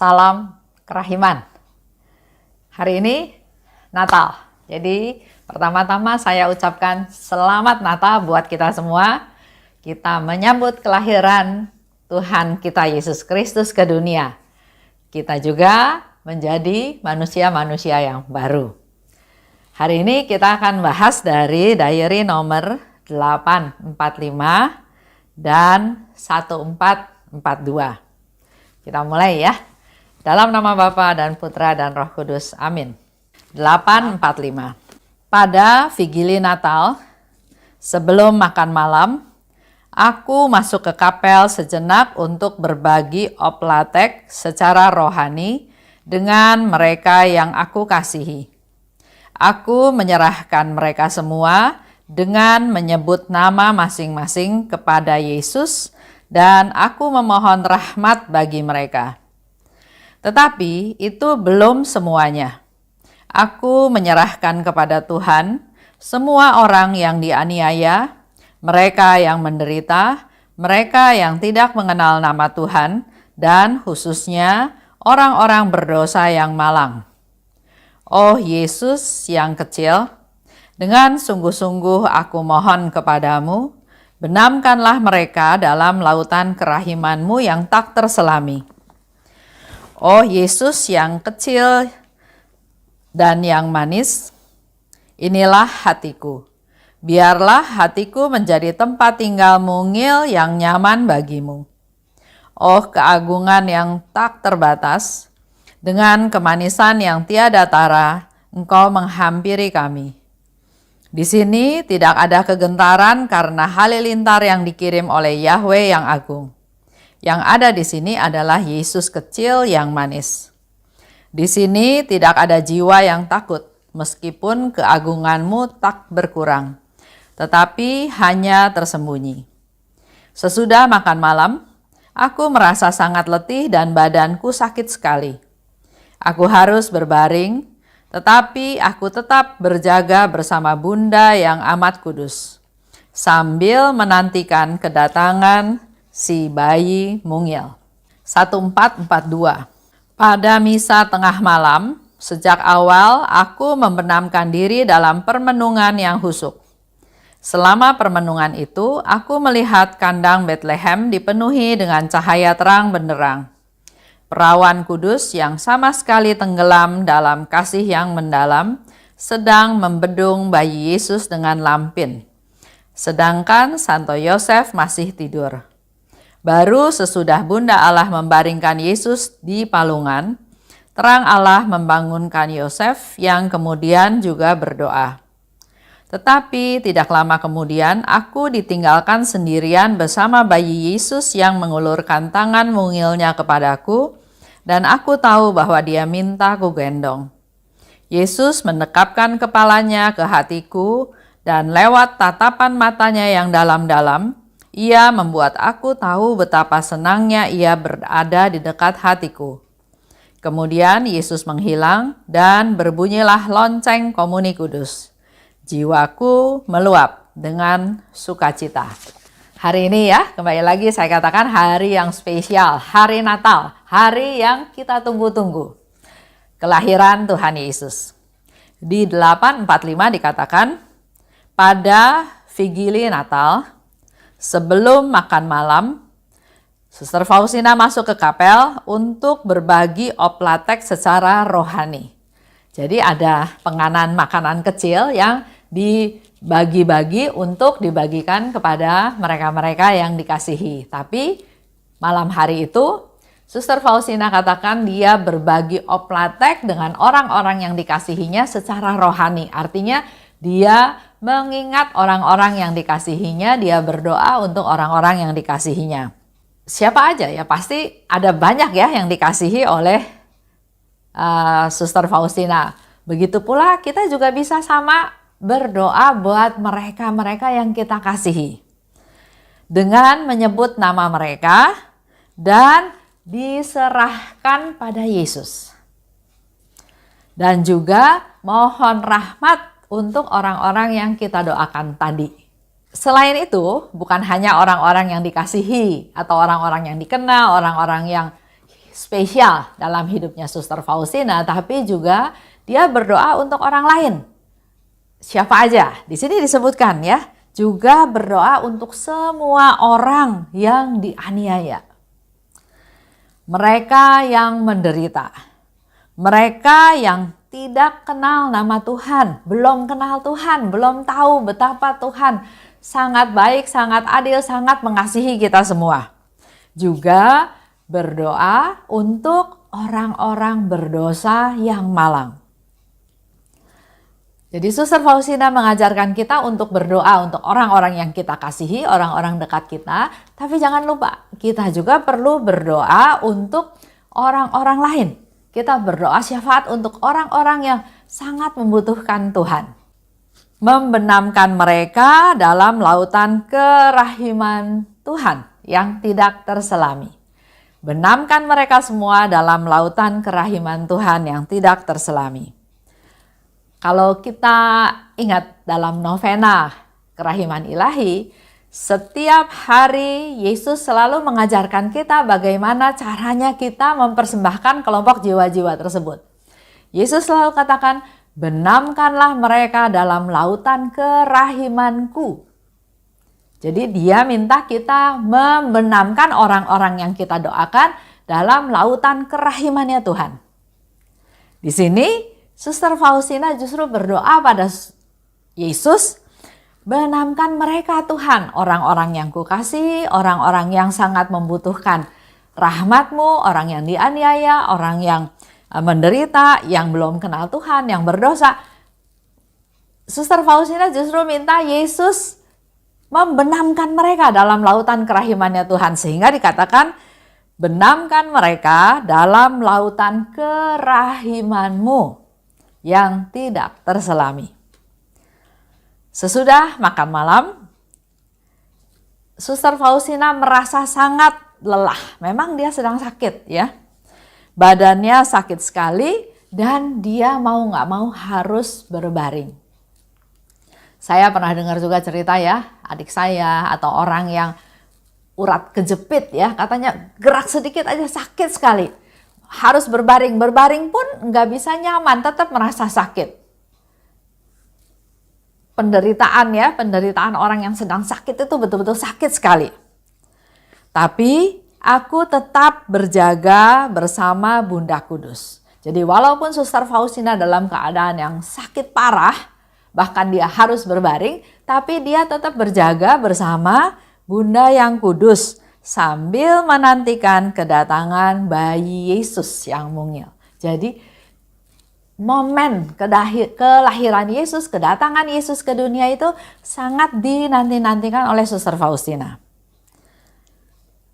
Salam kerahiman. Hari ini Natal. Jadi pertama-tama saya ucapkan selamat Natal buat kita semua. Kita menyambut kelahiran Tuhan kita Yesus Kristus ke dunia. Kita juga menjadi manusia-manusia yang baru. Hari ini kita akan bahas dari diary nomor 845 dan 1442. Kita mulai ya. Dalam nama Bapa dan Putra dan Roh Kudus. Amin. 845. Pada Vigili Natal, sebelum makan malam, aku masuk ke kapel sejenak untuk berbagi oplatek secara rohani dengan mereka yang aku kasihi. Aku menyerahkan mereka semua dengan menyebut nama masing-masing kepada Yesus dan aku memohon rahmat bagi mereka. Tetapi itu belum semuanya. Aku menyerahkan kepada Tuhan semua orang yang dianiaya, mereka yang menderita, mereka yang tidak mengenal nama Tuhan, dan khususnya orang-orang berdosa yang malang. Oh Yesus yang kecil, dengan sungguh-sungguh aku mohon kepadamu, benamkanlah mereka dalam lautan kerahiman-Mu yang tak terselami. Oh Yesus yang kecil dan yang manis, inilah hatiku. Biarlah hatiku menjadi tempat tinggal mungil yang nyaman bagimu. Oh keagungan yang tak terbatas, dengan kemanisan yang tiada tara, Engkau menghampiri kami. Di sini tidak ada kegentaran karena halilintar yang dikirim oleh Yahweh yang agung. Yang ada di sini adalah Yesus kecil yang manis. Di sini tidak ada jiwa yang takut, meskipun keagungan-Mu tak berkurang, tetapi hanya tersembunyi. Sesudah makan malam, aku merasa sangat letih dan badanku sakit sekali. Aku harus berbaring, tetapi aku tetap berjaga bersama Bunda yang amat kudus, sambil menantikan kedatangan si bayi mungil. 1442. Pada misa tengah malam, sejak awal aku membenamkan diri dalam permenungan yang husuk. Selama permenungan itu, aku melihat kandang Betlehem dipenuhi dengan cahaya terang benderang. Perawan kudus yang sama sekali tenggelam dalam kasih yang mendalam sedang membedung bayi Yesus dengan lampin. Sedangkan Santo Yosef masih tidur. Baru sesudah Bunda Allah membaringkan Yesus di palungan, terang Allah membangunkan Yosef yang kemudian juga berdoa. Tetapi tidak lama kemudian aku ditinggalkan sendirian bersama bayi Yesus yang mengulurkan tangan mungilnya kepadaku, dan aku tahu bahwa dia minta ku gendong. Yesus mendekapkan kepalanya ke hatiku, dan lewat tatapan matanya yang dalam-dalam, ia membuat aku tahu betapa senangnya ia berada di dekat hatiku. Kemudian Yesus menghilang dan berbunyilah lonceng komuni kudus. Jiwaku meluap dengan sukacita. Hari ini ya, kembali lagi saya katakan hari yang spesial, hari Natal, hari yang kita tunggu-tunggu. Kelahiran Tuhan Yesus. Di 845 dikatakan, pada Vigili Natal, sebelum makan malam, Suster Faustina masuk ke kapel untuk berbagi oplatek secara rohani. Jadi ada penganan makanan kecil yang dibagi-bagi untuk dibagikan kepada mereka-mereka yang dikasihi. Tapi malam hari itu, Suster Faustina katakan dia berbagi oplatek dengan orang-orang yang dikasihinya secara rohani. Artinya dia mengingat orang-orang yang dikasihinya, dia berdoa untuk orang-orang yang dikasihinya. Siapa aja ya, pasti ada banyak ya yang dikasihi oleh Suster Faustina. Begitu pula kita juga bisa sama berdoa buat mereka-mereka yang kita kasihi. Dengan menyebut nama mereka dan diserahkan pada Yesus. Dan juga mohon rahmat untuk orang-orang yang kita doakan tadi. Selain itu, bukan hanya orang-orang yang dikasihi atau orang-orang yang dikenal, orang-orang yang spesial dalam hidupnya Suster Faustina, tapi juga dia berdoa untuk orang lain. Siapa aja? Di sini disebutkan ya, juga berdoa untuk semua orang yang dianiaya. Mereka yang menderita, mereka yang tidak kenal nama Tuhan, belum kenal Tuhan, belum tahu betapa Tuhan sangat baik, sangat adil, sangat mengasihi kita semua. Juga berdoa untuk orang-orang berdosa yang malang. Jadi Suster Faustina mengajarkan kita untuk berdoa untuk orang-orang yang kita kasihi, orang-orang dekat kita. Tapi jangan lupa, kita juga perlu berdoa untuk orang-orang lain. Kita berdoa syafaat untuk orang-orang yang sangat membutuhkan Tuhan. Membenamkan mereka dalam lautan kerahiman Tuhan yang tidak terselami. Benamkan mereka semua dalam lautan kerahiman Tuhan yang tidak terselami. Kalau kita ingat dalam novena kerahiman ilahi, setiap hari Yesus selalu mengajarkan kita bagaimana caranya kita mempersembahkan kelompok jiwa-jiwa tersebut. Yesus selalu katakan, benamkanlah mereka dalam lautan kerahimanku. Jadi dia minta kita membenamkan orang-orang yang kita doakan dalam lautan kerahimannya Tuhan. Di sini Suster Faustina justru berdoa pada Yesus, benamkan mereka Tuhan, orang-orang yang kukasihi, orang-orang yang sangat membutuhkan rahmat-Mu, orang yang dianiaya, orang yang menderita, yang belum kenal Tuhan, yang berdosa. Suster Faustina justru minta Yesus membenamkan mereka dalam lautan kerahimannya Tuhan, sehingga dikatakan, benamkan mereka dalam lautan kerahiman-Mu yang tidak terselami. Sesudah makan malam, Suster Faustina merasa sangat lelah. Memang dia sedang sakit ya. Badannya sakit sekali dan dia mau nggak mau harus berbaring. Saya pernah dengar juga cerita ya, adik saya atau orang yang urat kejepit ya, katanya gerak sedikit aja sakit sekali. Harus berbaring pun nggak bisa nyaman, tetap merasa sakit. Penderitaan orang yang sedang sakit itu betul-betul sakit sekali. Tapi aku tetap berjaga bersama Bunda Kudus. Jadi walaupun Suster Faustina dalam keadaan yang sakit parah, bahkan dia harus berbaring, tapi dia tetap berjaga bersama Bunda yang Kudus sambil menantikan kedatangan bayi Yesus yang mungil. Jadi momen kelahiran Yesus, kedatangan Yesus ke dunia itu sangat dinanti-nantikan oleh Suster Faustina.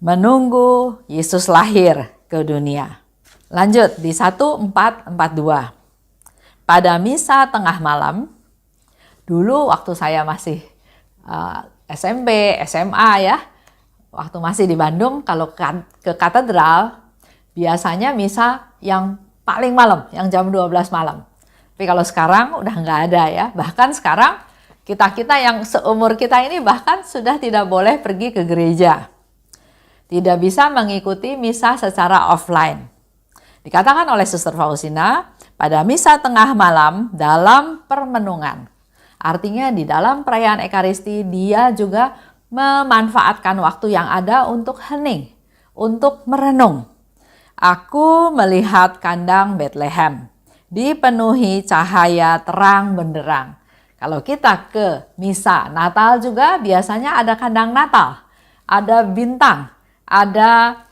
Menunggu Yesus lahir ke dunia. Lanjut di 1442. Pada misa tengah malam, dulu waktu saya masih SMP, SMA ya, waktu masih di Bandung, kalau ke katedral, biasanya misa yang paling malam, yang jam 12 malam. Tapi kalau sekarang udah nggak ada ya. Bahkan sekarang kita-kita yang seumur kita ini bahkan sudah tidak boleh pergi ke gereja. Tidak bisa mengikuti misa secara offline. Dikatakan oleh Suster Faustina, pada misa tengah malam dalam permenungan. Artinya di dalam perayaan Ekaristi dia juga memanfaatkan waktu yang ada untuk hening, untuk merenung. Aku melihat kandang Betlehem dipenuhi cahaya terang benderang. Kalau kita ke misa Natal juga biasanya ada kandang Natal, ada bintang, ada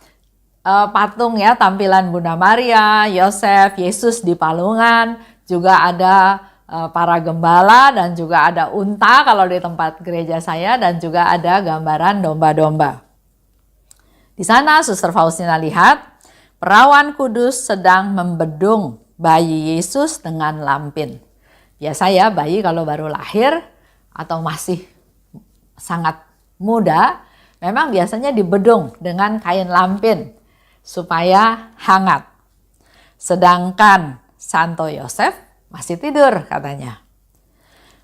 patung ya, tampilan Bunda Maria, Yosef, Yesus di palungan, juga ada para gembala dan juga ada unta kalau di tempat gereja saya, dan juga ada gambaran domba-domba. Di sana Suster Faustina lihat perawan kudus sedang membedung bayi Yesus dengan lampin. Biasa ya, bayi kalau baru lahir atau masih sangat muda, memang biasanya dibedung dengan kain lampin supaya hangat. Sedangkan Santo Yosef masih tidur katanya.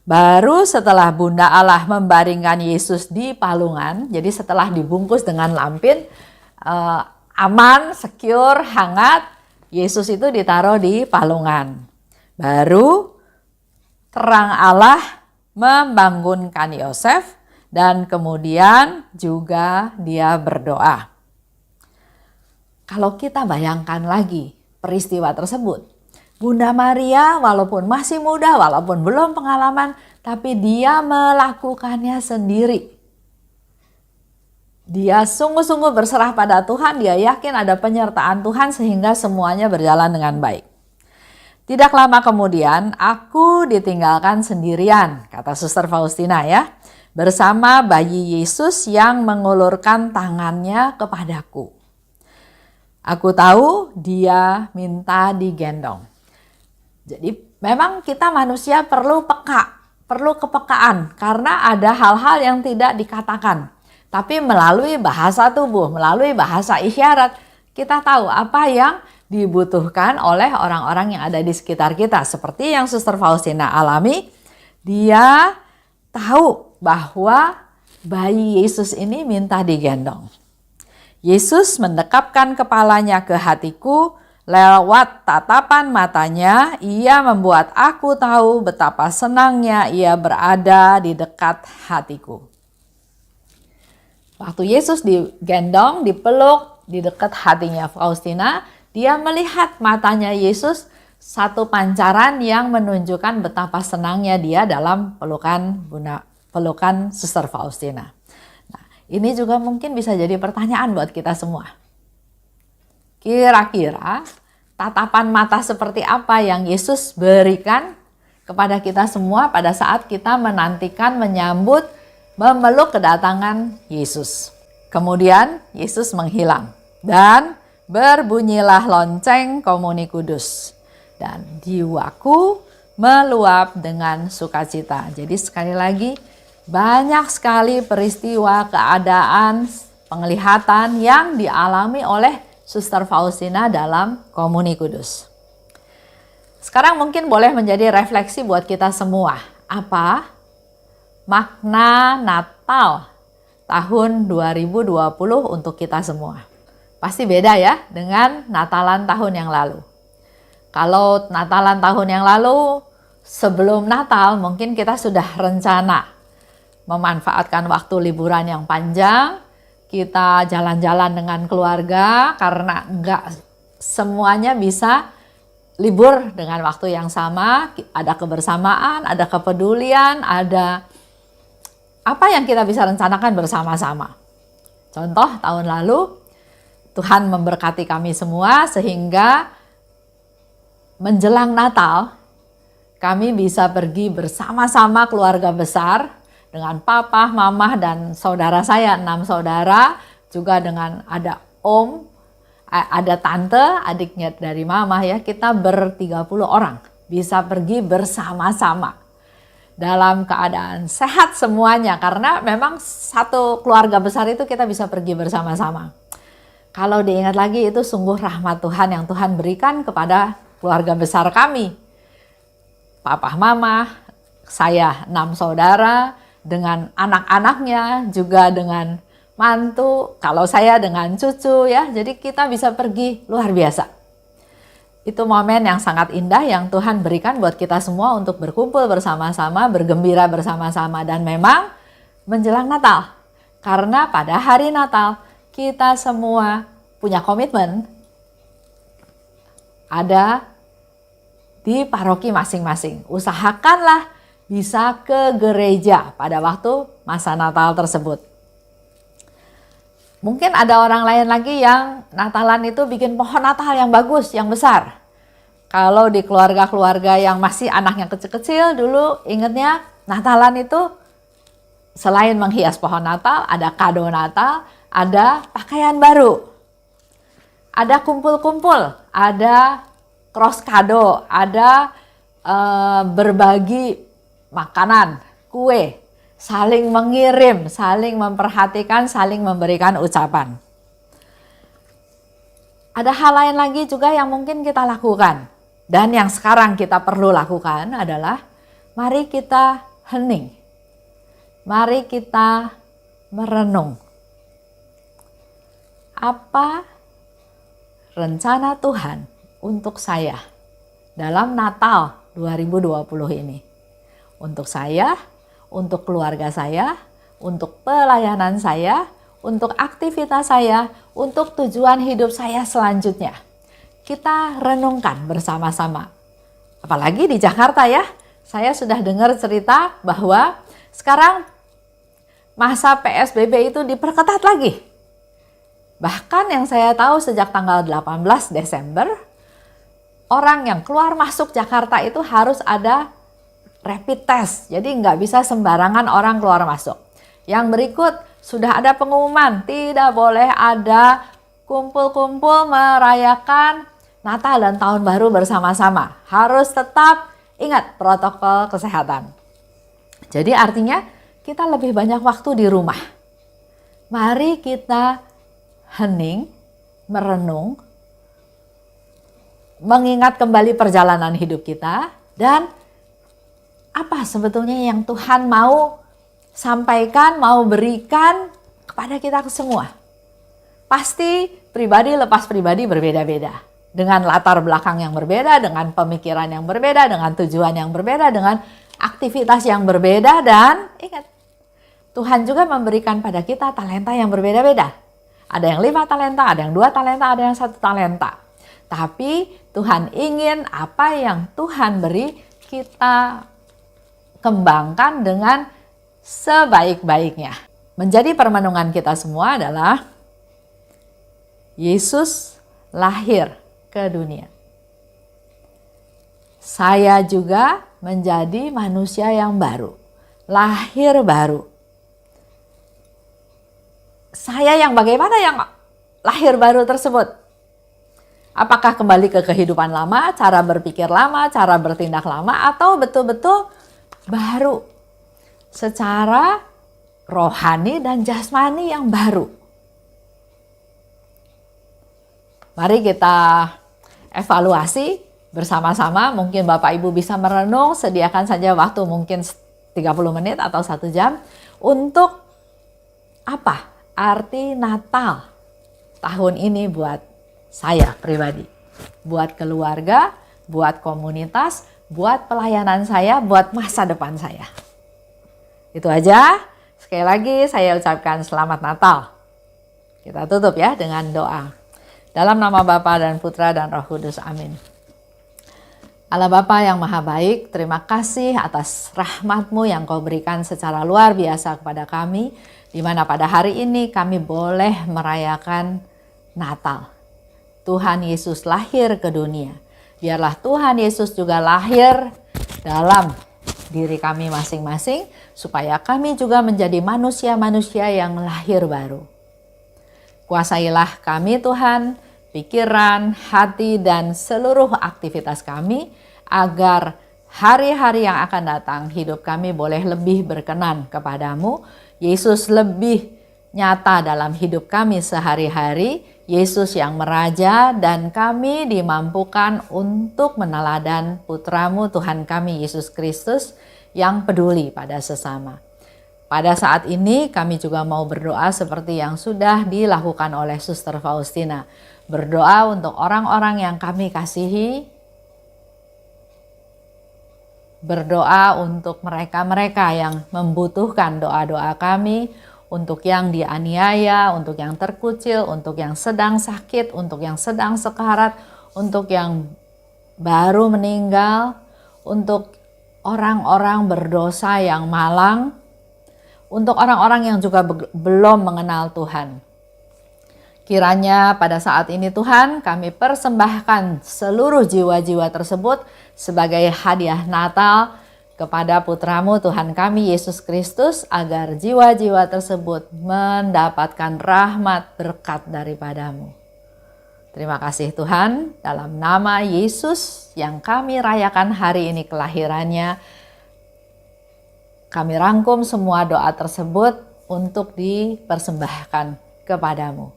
Baru setelah Bunda Allah membaringkan Yesus di palungan, jadi setelah dibungkus dengan lampin, aman, secure, hangat, Yesus itu ditaruh di palungan. Baru terang Allah membangunkan Yosef dan kemudian juga dia berdoa. Kalau kita bayangkan lagi peristiwa tersebut, Bunda Maria walaupun masih muda, walaupun belum pengalaman, tapi dia melakukannya sendiri. Dia sungguh-sungguh berserah pada Tuhan, dia yakin ada penyertaan Tuhan sehingga semuanya berjalan dengan baik. Tidak lama kemudian, aku ditinggalkan sendirian, kata Suster Faustina ya, bersama bayi Yesus yang mengulurkan tangannya kepadaku. Aku tahu dia minta digendong. Jadi memang kita manusia perlu peka, perlu kepekaan karena ada hal-hal yang tidak dikatakan. Tapi melalui bahasa tubuh, melalui bahasa isyarat, kita tahu apa yang dibutuhkan oleh orang-orang yang ada di sekitar kita. Seperti yang Suster Faustina alami, dia tahu bahwa bayi Yesus ini minta digendong. Yesus mendekapkan kepalanya ke hatiku, lewat tatapan matanya, ia membuat aku tahu betapa senangnya ia berada di dekat hatiku. Waktu Yesus digendong, dipeluk di dekat hatinya Faustina, dia melihat matanya Yesus satu pancaran yang menunjukkan betapa senangnya dia dalam pelukan Suster Faustina. Nah, ini juga mungkin bisa jadi pertanyaan buat kita semua. Kira-kira tatapan mata seperti apa yang Yesus berikan kepada kita semua pada saat kita menantikan, memeluk kedatangan Yesus. Kemudian Yesus menghilang dan berbunyilah lonceng komuni kudus. Dan jiwaku meluap dengan sukacita. Jadi sekali lagi banyak sekali peristiwa, keadaan, penglihatan yang dialami oleh Suster Faustina dalam komuni kudus. Sekarang mungkin boleh menjadi refleksi buat kita semua. Apa makna Natal tahun 2020 untuk kita semua? Pasti beda ya dengan Natalan tahun yang lalu. Kalau Natalan tahun yang lalu, sebelum Natal mungkin kita sudah rencana memanfaatkan waktu liburan yang panjang, kita jalan-jalan dengan keluarga karena enggak semuanya bisa libur dengan waktu yang sama, ada kebersamaan, ada kepedulian, ada apa yang kita bisa rencanakan bersama-sama. Contoh tahun lalu Tuhan memberkati kami semua sehingga menjelang Natal kami bisa pergi bersama-sama keluarga besar dengan papa, mama, dan saudara saya, 6 saudara, juga dengan ada om, ada tante, adiknya dari mama ya, kita ber-30 orang bisa pergi bersama-sama. Dalam keadaan sehat semuanya, karena memang satu keluarga besar itu kita bisa pergi bersama-sama. Kalau diingat lagi itu sungguh rahmat Tuhan yang Tuhan berikan kepada keluarga besar kami. Papa, mama, saya 6 saudara, dengan anak-anaknya, juga dengan mantu, kalau saya dengan cucu ya, jadi kita bisa pergi luar biasa. Itu momen yang sangat indah yang Tuhan berikan buat kita semua untuk berkumpul bersama-sama, bergembira bersama-sama, dan memang menjelang Natal. Karena pada hari Natal kita semua punya komitmen ada di paroki masing-masing. Usahakanlah bisa ke gereja pada waktu masa Natal tersebut. Mungkin ada orang lain lagi yang Natalan itu bikin pohon Natal yang bagus, yang besar. Kalau di keluarga-keluarga yang masih anaknya kecil-kecil dulu ingetnya Natalan itu selain menghias pohon Natal, ada kado Natal, ada pakaian baru, ada kumpul-kumpul, ada cross kado, ada berbagi makanan, kue, saling mengirim, saling memperhatikan, saling memberikan ucapan. Ada hal lain lagi juga yang mungkin kita lakukan. Dan yang sekarang kita perlu lakukan adalah mari kita hening. Mari kita merenung. Apa rencana Tuhan untuk saya dalam Natal 2020 ini. Untuk saya, untuk keluarga saya, untuk pelayanan saya, untuk aktivitas saya, untuk tujuan hidup saya selanjutnya. Kita renungkan bersama-sama. Apalagi di Jakarta ya, saya sudah dengar cerita bahwa sekarang masa PSBB itu diperketat lagi. Bahkan yang saya tahu sejak tanggal 18 Desember, orang yang keluar masuk Jakarta itu harus ada rapid test. Jadi nggak bisa sembarangan orang keluar masuk. Yang berikut, sudah ada pengumuman, tidak boleh ada kumpul-kumpul merayakan Natal dan Tahun Baru bersama-sama. Harus tetap ingat protokol kesehatan. Jadi artinya kita lebih banyak waktu di rumah. Mari kita hening, merenung, mengingat kembali perjalanan hidup kita, dan apa sebetulnya yang Tuhan mau sampaikan, mau berikan kepada kita semua. Pasti pribadi lepas pribadi berbeda-beda. Dengan latar belakang yang berbeda, dengan pemikiran yang berbeda, dengan tujuan yang berbeda, dengan aktivitas yang berbeda. Dan ingat, Tuhan juga memberikan pada kita talenta yang berbeda-beda. Ada yang 5 talenta, ada yang 2 talenta, ada yang 1 talenta. Tapi Tuhan ingin apa yang Tuhan beri kita kembangkan dengan sebaik-baiknya. Menjadi permenungan kita semua adalah Yesus lahir ke dunia. Saya juga menjadi manusia yang baru, lahir baru. Saya yang bagaimana yang lahir baru tersebut? Apakah kembali ke kehidupan lama, cara berpikir lama, cara bertindak lama, atau betul-betul baru secara rohani dan jasmani yang baru? Mari kita evaluasi bersama-sama. Mungkin Bapak Ibu bisa merenung, sediakan saja waktu mungkin 30 menit atau 1 jam untuk apa arti Natal tahun ini buat saya pribadi, buat keluarga, buat komunitas, buat pelayanan saya, buat masa depan saya. Itu aja. Sekali lagi saya ucapkan selamat Natal. Kita tutup ya dengan doa. Dalam nama Bapa dan Putra dan Roh Kudus, amin. Allah Bapa yang Maha Baik, terima kasih atas rahmat-Mu yang Kau berikan secara luar biasa kepada kami, di mana pada hari ini kami boleh merayakan Natal. Tuhan Yesus lahir ke dunia. Biarlah Tuhan Yesus juga lahir dalam diri kami masing-masing, supaya kami juga menjadi manusia-manusia yang lahir baru. Kuasailah kami Tuhan, pikiran, hati, dan seluruh aktivitas kami, agar hari-hari yang akan datang hidup kami boleh lebih berkenan kepadamu. Yesus lebih nyata dalam hidup kami sehari-hari, Yesus yang meraja, dan kami dimampukan untuk meneladan Putramu Tuhan kami Yesus Kristus yang peduli pada sesama. Pada saat ini kami juga mau berdoa seperti yang sudah dilakukan oleh Suster Faustina. Berdoa untuk orang-orang yang kami kasihi. Berdoa untuk mereka-mereka yang membutuhkan doa-doa kami. Untuk yang dianiaya, untuk yang terkucil, untuk yang sedang sakit, untuk yang sedang sekarat, untuk yang baru meninggal, untuk orang-orang berdosa yang malang, untuk orang-orang yang juga belum mengenal Tuhan. Kiranya pada saat ini Tuhan, kami persembahkan seluruh jiwa-jiwa tersebut sebagai hadiah Natal kepada Putramu Tuhan kami Yesus Kristus, agar jiwa-jiwa tersebut mendapatkan rahmat berkat daripadamu. Terima kasih Tuhan, dalam nama Yesus yang kami rayakan hari ini kelahirannya, kami rangkum semua doa tersebut untuk dipersembahkan kepadamu.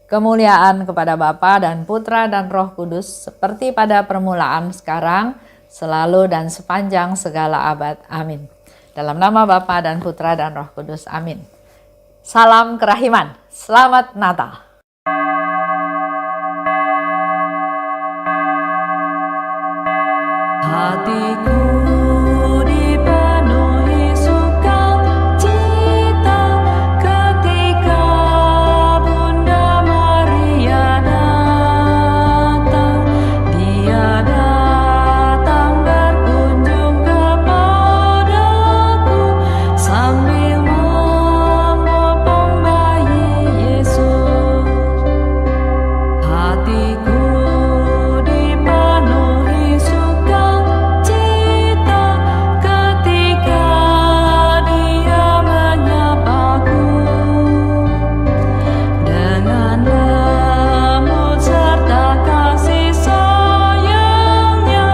Kemuliaan kepada Bapa dan Putra dan Roh Kudus, seperti pada permulaan, sekarang, selalu dan sepanjang segala abad. Amin. Dalam nama Bapa dan Putra dan Roh Kudus. Amin. Salam kerahiman. Selamat Natal. Hatiku dipenuhi sukacita ketika Bunda Maria datang. Dia datang berkunjung kepadaku sambil memopong bayi Yesus. Hatiku dipenuhi sukacita ketika Dia menyapaku. Dengan lembut serta kasih sayangnya,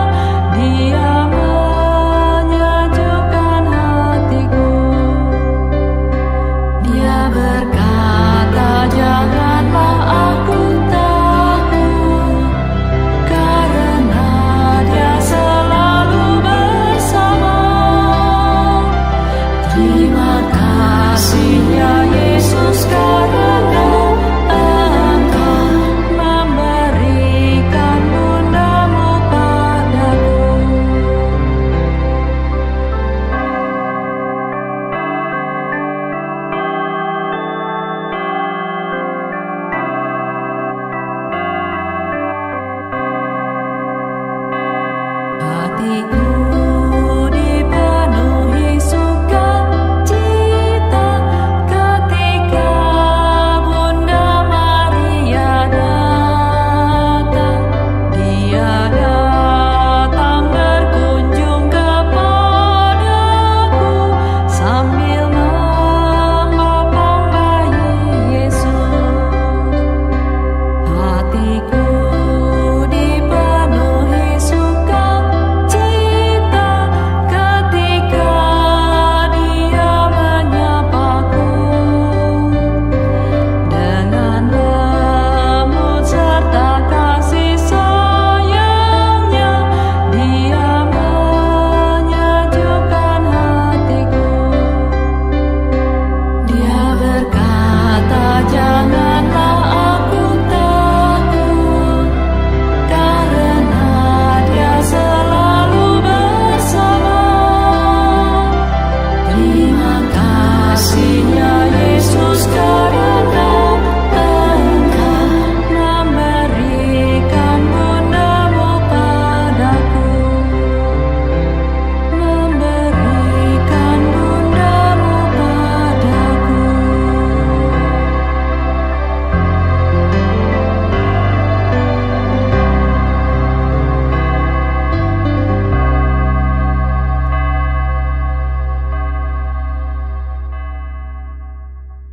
Dia menyejukkan hatiku. Dia berkata, janganlah aku takut, karena Dia selalu bersama. Terima kasih ya Yesus, karena Engkau memberikan Bundamu padaku. Hatiku